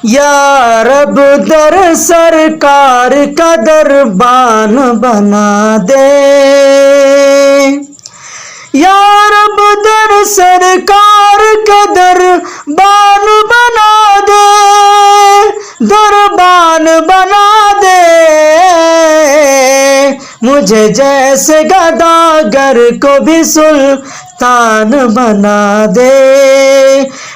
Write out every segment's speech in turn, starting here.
یا رب در سرکار کا دربان بنا دے، یا رب در سرکار کا دربان بنا دے، دربان بنا دے، مجھے جیسے گداگر کو بھی سلطان بنا دے،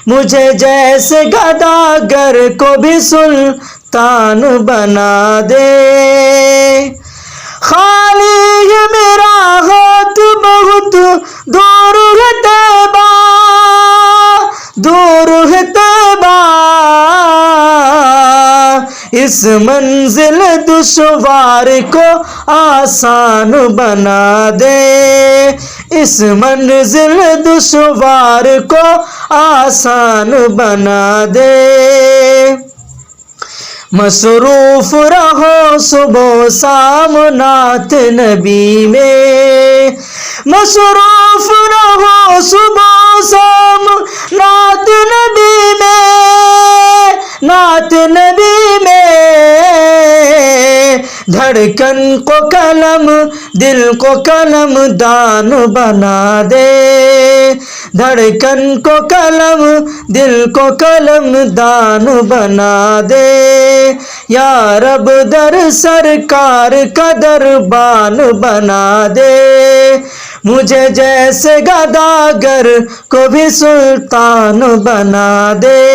مجھے جیسے گداگر کو بھی سلطان بنا دے۔ خالی ہے میرا ہاتھ بہت دور ہے طیبہ، دور ہے طیبہ، اس منزل دشوار کو آسان بنا دے، اس منزل دشوار کو آسان بنا دے۔ مصروف رہو صبح و شام نعت نبی میں، مصروف رہو صبح و شام نعت نبی میں، نعت نبی میں، دھڑکن کو قلم دل کو قلم دان بنا دے، دھڑکن کو قلم دل کو قلم دان بنا دے، یا رب در سرکار کا دربان بنا دے، مجھے جیسے گداگر کو بھی سلطان بنا دے۔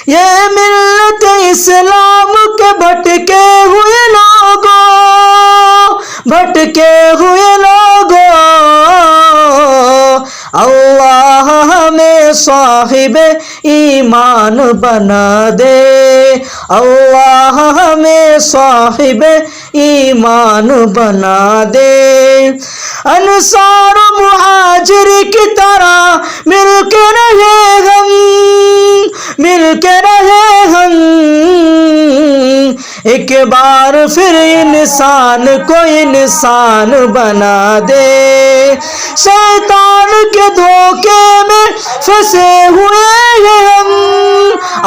یہ ملت اسلام کے بھٹکے ہوئے لوگوں، بھٹکے ہوئے لوگوں، اللہ ہمیں صاحب ایمان بنا دے، اللہ ہمیں صاحب ایمان بنا دے۔ انصار و مہاجر کی طرح مل کے رہے ہم، مل کے رہے ہم، ایک بار پھر انسان کو انسان بنا دے، شیطان کے دھوکے میں پھنسے ہوئے ہیں ہم،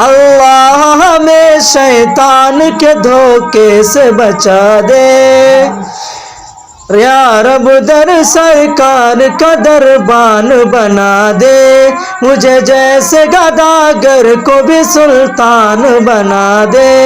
اللہ ہمیں شیطان کے دھوکے سے بچا دے، یا رب در سرکار کا دربان بنا دے، مجھے جیسے گداگر کو بھی سلطان بنا دے۔